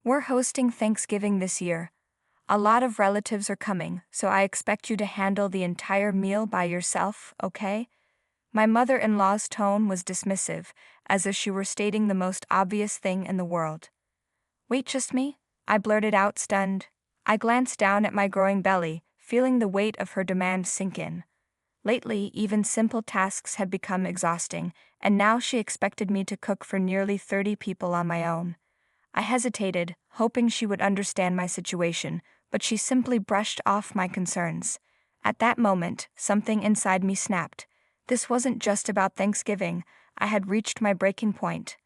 We're hosting Thanksgiving this year. A lot of relatives are coming, so I expect you to handle the entire meal by yourself, okay? My mother-in-law's tone was dismissive, as if she were stating the most obvious thing in the world. Wait, just me? I blurted out, stunned. I glanced down at my growing belly, feeling the weight of her demand sink in. Lately, even simple tasks had become exhausting, and now she expected me to cook for nearly 30 people on my own. I hesitated, hoping she would understand my situation, but she simply brushed off my concerns. At that moment, something inside me snapped. This wasn't just about Thanksgiving. I had reached my breaking point.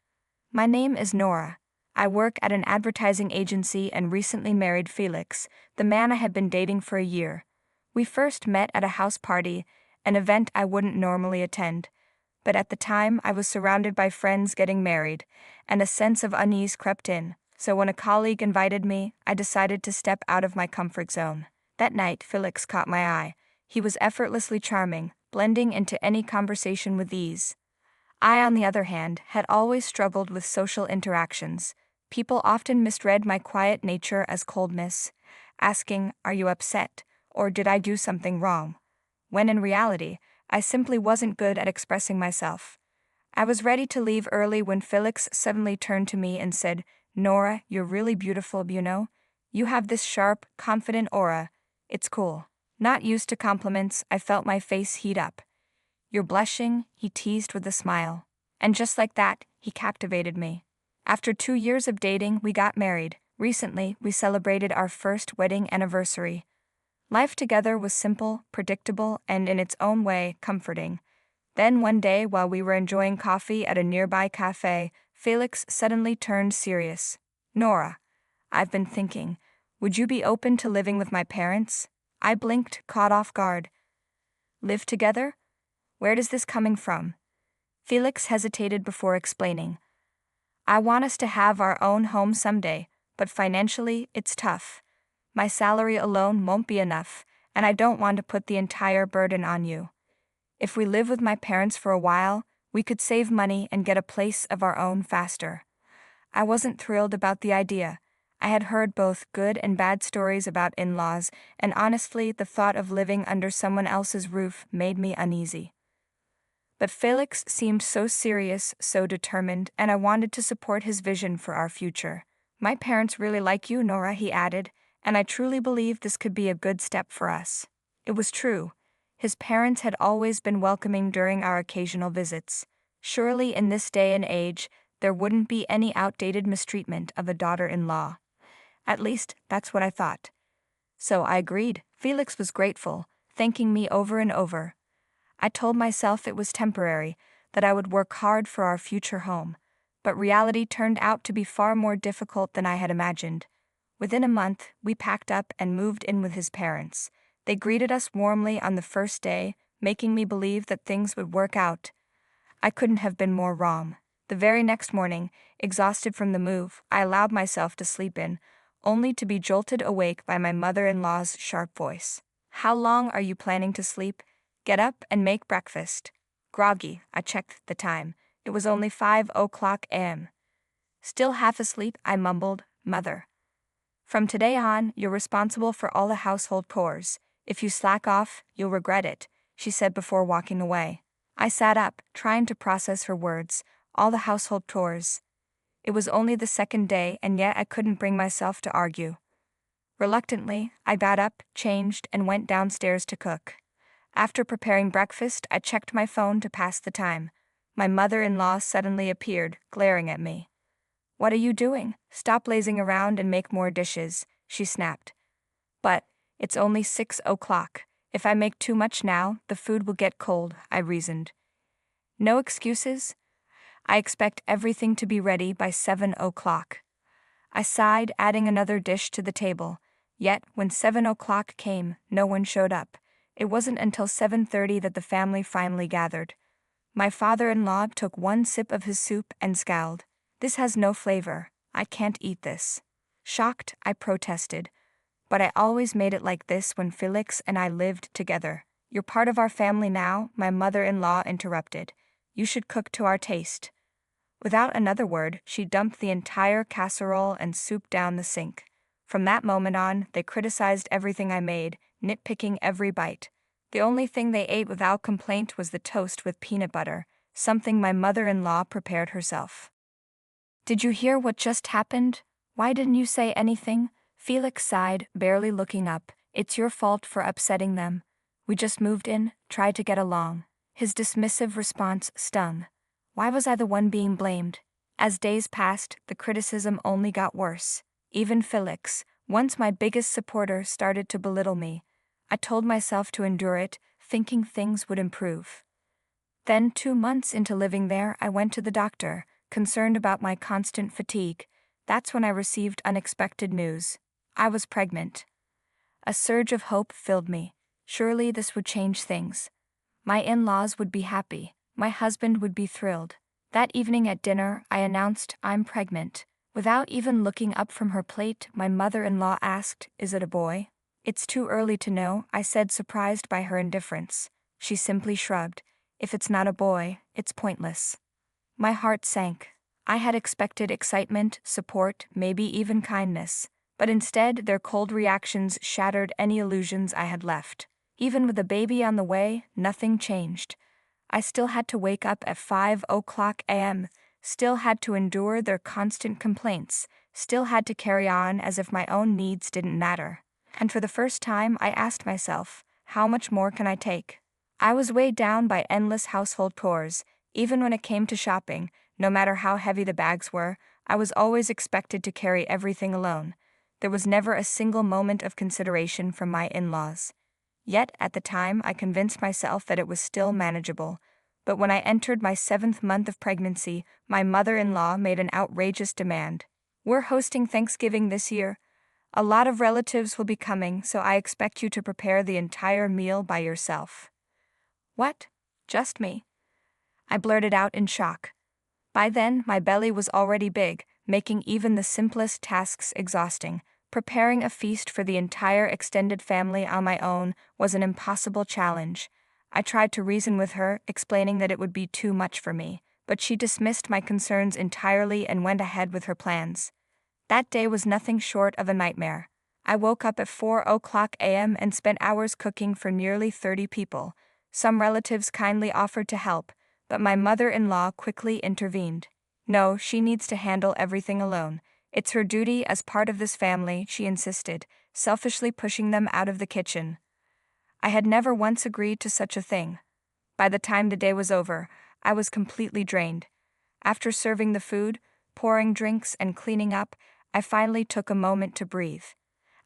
My name is Nora. I work at an advertising agency and recently married Felix, the man I had been dating for a year. We first met at a house party, an event I wouldn't normally attend. But at the time, I was surrounded by friends getting married, and a sense of unease crept in. So when a colleague invited me, I decided to step out of my comfort zone. That night, Felix caught my eye. He was effortlessly charming, blending into any conversation with ease. I, on the other hand, had always struggled with social interactions. People often misread my quiet nature as coldness, asking, "Are you upset?" or "Did I do something wrong?" When in reality, I simply wasn't good at expressing myself. I was ready to leave early when Felix suddenly turned to me and said, "Nora, you're really beautiful, you know? You have this sharp, confident aura. It's cool." Not used to compliments, I felt my face heat up. "You're blushing," he teased with a smile. And just like that, he captivated me. After 2 years of dating, we got married. Recently, we celebrated our first wedding anniversary. Life together was simple, predictable, and in its own way, comforting. Then one day, while we were enjoying coffee at a nearby cafe, Felix suddenly turned serious. "Nora, I've been thinking, would you be open to living with my parents?" I blinked, caught off guard. "Live together? Where is this coming from?" Felix hesitated before explaining. "I want us to have our own home someday, but financially, it's tough. My salary alone won't be enough, and I don't want to put the entire burden on you. If we live with my parents for a while, we could save money and get a place of our own faster." I wasn't thrilled about the idea. I had heard both good and bad stories about in-laws, and honestly, the thought of living under someone else's roof made me uneasy. But Felix seemed so serious, so determined, and I wanted to support his vision for our future. "My parents really like you, Nora," he added, "and I truly believe this could be a good step for us." It was true. His parents had always been welcoming during our occasional visits. Surely in this day and age, there wouldn't be any outdated mistreatment of a daughter-in-law. At least, that's what I thought. So I agreed. Felix was grateful, thanking me over and over. I told myself it was temporary, that I would work hard for our future home. But reality turned out to be far more difficult than I had imagined. Within a month, we packed up and moved in with his parents. They greeted us warmly on the first day, making me believe that things would work out. I couldn't have been more wrong. The very next morning, exhausted from the move, I allowed myself to sleep in, only to be jolted awake by my mother-in-law's sharp voice. "How long are you planning to sleep? Get up and make breakfast." Groggy, I checked the time. It was only 5:00 a.m. Still half asleep, I mumbled, "Mother, from today on, you're responsible for all the household chores. If you slack off, you'll regret it," she said before walking away. I sat up, trying to process her words. All the household chores. It was only the second day, and yet I couldn't bring myself to argue. Reluctantly, I got up, changed, and went downstairs to cook. After preparing breakfast, I checked my phone to pass the time. My mother-in-law suddenly appeared, glaring at me. "What are you doing? Stop lazing around and make more dishes," she snapped. "But it's only 6:00. If I make too much now, the food will get cold," I reasoned. "No excuses. I expect everything to be ready by 7:00. I sighed, adding another dish to the table. Yet, when 7:00 came, no one showed up. It wasn't until 7:30 that the family finally gathered. My father-in-law took one sip of his soup and scowled. "This has no flavor. I can't eat this." Shocked, I protested. "But I always made it like this when Felix and I lived together." "You're part of our family now," my mother-in-law interrupted. "You should cook to our taste." Without another word, she dumped the entire casserole and soup down the sink. From that moment on, they criticized everything I made, nitpicking every bite. The only thing they ate without complaint was the toast with peanut butter, something my mother-in-law prepared herself. "Did you hear what just happened? Why didn't you say anything?" Felix sighed, barely looking up. "It's your fault for upsetting them. We just moved in, tried to get along." His dismissive response stung. Why was I the one being blamed? As days passed, the criticism only got worse. Even Felix, once my biggest supporter, started to belittle me. I told myself to endure it, thinking things would improve. Then, 2 months into living there, I went to the doctor, concerned about my constant fatigue. That's when I received unexpected news. I was pregnant. A surge of hope filled me. Surely this would change things. My in-laws would be happy. My husband would be thrilled. That evening at dinner, I announced, "I'm pregnant." Without even looking up from her plate, my mother-in-law asked, "Is it a boy?" "It's too early to know," I said, surprised by her indifference. She simply shrugged. "If it's not a boy, it's pointless." My heart sank. I had expected excitement, support, maybe even kindness. But instead, their cold reactions shattered any illusions I had left. Even with a baby on the way, nothing changed. I still had to wake up at 5 a.m., still had to endure their constant complaints, still had to carry on as if my own needs didn't matter. And for the first time, I asked myself, how much more can I take? I was weighed down by endless household chores. Even when it came to shopping, no matter how heavy the bags were, I was always expected to carry everything alone. There was never a single moment of consideration from my in-laws. Yet, at the time, I convinced myself that it was still manageable. But when I entered my 7th month of pregnancy, my mother-in-law made an outrageous demand. "We're hosting Thanksgiving this year. A lot of relatives will be coming, so I expect you to prepare the entire meal by yourself." "What? Just me?" I blurted out in shock. By then, my belly was already big, making even the simplest tasks exhausting. Preparing a feast for the entire extended family on my own was an impossible challenge. I tried to reason with her, explaining that it would be too much for me, but she dismissed my concerns entirely and went ahead with her plans. That day was nothing short of a nightmare. I woke up at 4 a.m. and spent hours cooking for nearly 30 people. Some relatives kindly offered to help, but my mother-in-law quickly intervened. "No, she needs to handle everything alone. It's her duty as part of this family," she insisted, selfishly pushing them out of the kitchen. I had never once agreed to such a thing. By the time the day was over, I was completely drained. After serving the food, pouring drinks, and cleaning up, I finally took a moment to breathe.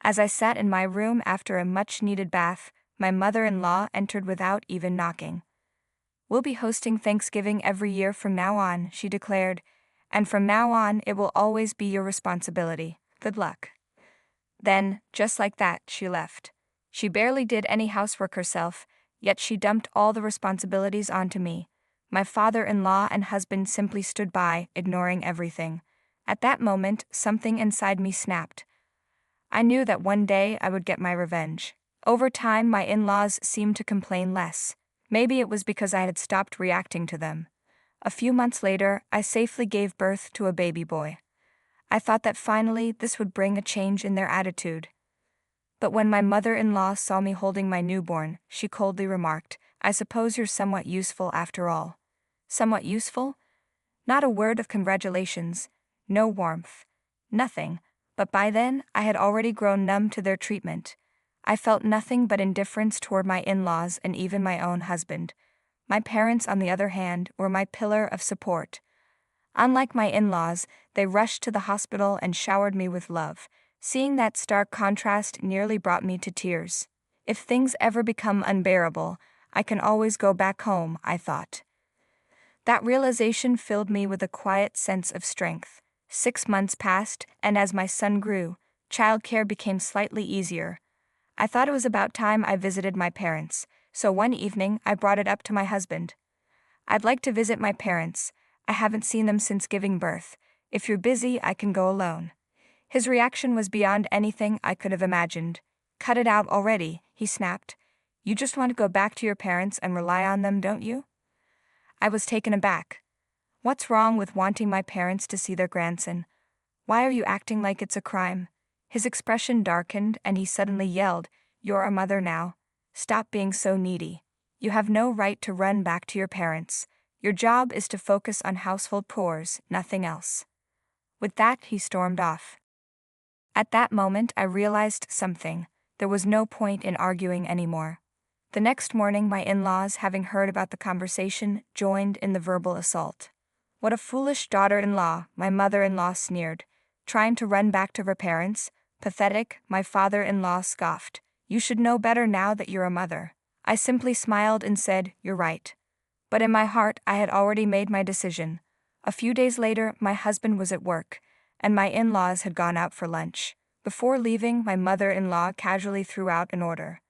As I sat in my room after a much-needed bath, my mother-in-law entered without even knocking. "We'll be hosting Thanksgiving every year from now on," she declared. "And from now on, it will always be your responsibility. Good luck." Then, just like that, she left. She barely did any housework herself, yet she dumped all the responsibilities onto me. My father-in-law and husband simply stood by, ignoring everything. At that moment, something inside me snapped. I knew that one day I would get my revenge. Over time, my in-laws seemed to complain less. Maybe it was because I had stopped reacting to them. A few months later, I safely gave birth to a baby boy. I thought that finally this would bring a change in their attitude. But when my mother-in-law saw me holding my newborn, she coldly remarked, "I suppose you're somewhat useful after all." Somewhat useful? Not a word of congratulations, no warmth, nothing. But by then, I had already grown numb to their treatment. I felt nothing but indifference toward my in-laws and even my own husband. My parents, on the other hand, were my pillar of support. Unlike my in-laws, they rushed to the hospital and showered me with love. Seeing that stark contrast nearly brought me to tears. If things ever become unbearable, I can always go back home, I thought. That realization filled me with a quiet sense of strength. 6 months passed, and as my son grew, childcare became slightly easier. I thought it was about time I visited my parents, so one evening I brought it up to my husband. "I'd like to visit my parents. I haven't seen them since giving birth. If you're busy, I can go alone." His reaction was beyond anything I could have imagined. "Cut it out already," he snapped. "You just want to go back to your parents and rely on them, don't you?" I was taken aback. What's wrong with wanting my parents to see their grandson? Why are you acting like it's a crime? His expression darkened and he suddenly yelled, "You're a mother now. Stop being so needy. You have no right to run back to your parents. Your job is to focus on household chores, nothing else." With that, he stormed off. At that moment, I realized something. There was no point in arguing anymore. The next morning, my in-laws, having heard about the conversation, joined in the verbal assault. "What a foolish daughter-in-law," my mother-in-law sneered. "Trying to run back to her parents? Pathetic," my father-in-law scoffed. "You should know better now that you're a mother." I simply smiled and said, "You're right." But in my heart, I had already made my decision. A few days later, my husband was at work, and my in-laws had gone out for lunch. Before leaving, my mother-in-law casually threw out an order.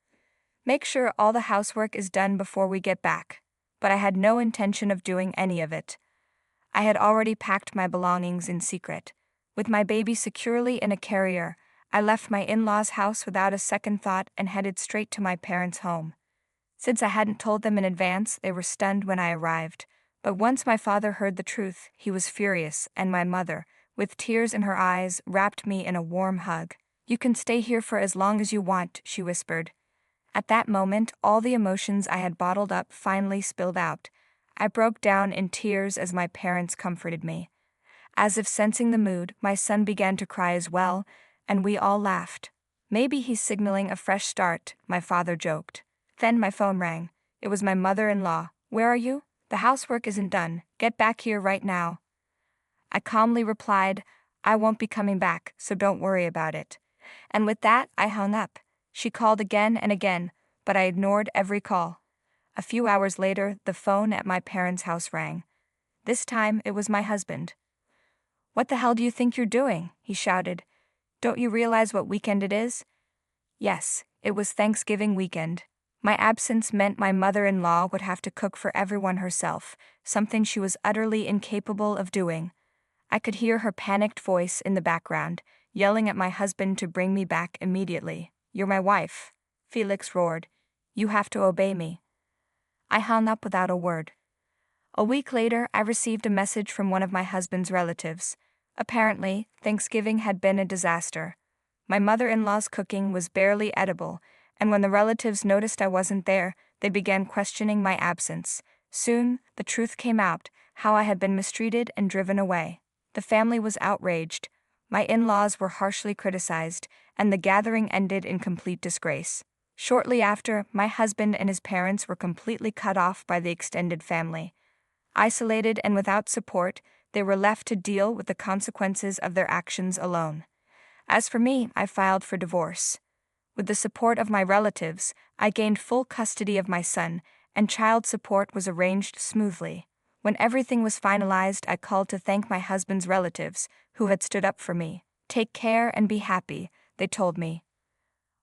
"Make sure all the housework is done before we get back." But I had no intention of doing any of it. I had already packed my belongings in secret. With my baby securely in a carrier, I left my in-laws' house without a second thought and headed straight to my parents' home. Since I hadn't told them in advance, they were stunned when I arrived. But once my father heard the truth, he was furious, and my mother, with tears in her eyes, wrapped me in a warm hug. "You can stay here for as long as you want," she whispered. At that moment, all the emotions I had bottled up finally spilled out. I broke down in tears as my parents comforted me. As if sensing the mood, my son began to cry as well, and we all laughed. "Maybe he's signaling a fresh start," my father joked. Then my phone rang. It was my mother-in-law. "Where are you? The housework isn't done. Get back here right now." I calmly replied, "I won't be coming back, so don't worry about it." And with that, I hung up. She called again and again, but I ignored every call. A few hours later, the phone at my parents' house rang. This time, it was my husband. "What the hell do you think you're doing?" he shouted. "Don't you realize what weekend it is?" Yes, it was Thanksgiving weekend. My absence meant my mother-in-law would have to cook for everyone herself, something she was utterly incapable of doing. I could hear her panicked voice in the background, yelling at my husband to bring me back immediately. "You're my wife," Felix roared. "You have to obey me." I hung up without a word. A week later, I received a message from one of my husband's relatives. Apparently, Thanksgiving had been a disaster. My mother-in-law's cooking was barely edible, and when the relatives noticed I wasn't there, they began questioning my absence. Soon, the truth came out, how I had been mistreated and driven away. The family was outraged. My in-laws were harshly criticized, and the gathering ended in complete disgrace. Shortly after, my husband and his parents were completely cut off by the extended family. Isolated and without support, they were left to deal with the consequences of their actions alone. As for me, I filed for divorce. With the support of my relatives, I gained full custody of my son, and child support was arranged smoothly. When everything was finalized, I called to thank my husband's relatives, who had stood up for me. "Take care and be happy," they told me.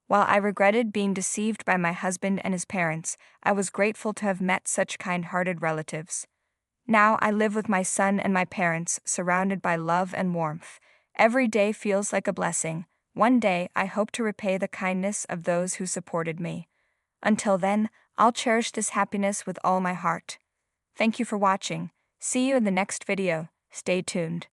While I regretted being deceived by my husband and his parents, I was grateful to have met such kind-hearted relatives. Now I live with my son and my parents, surrounded by love and warmth. Every day feels like a blessing. One day, I hope to repay the kindness of those who supported me. Until then, I'll cherish this happiness with all my heart. Thank you for watching. See you in the next video. Stay tuned.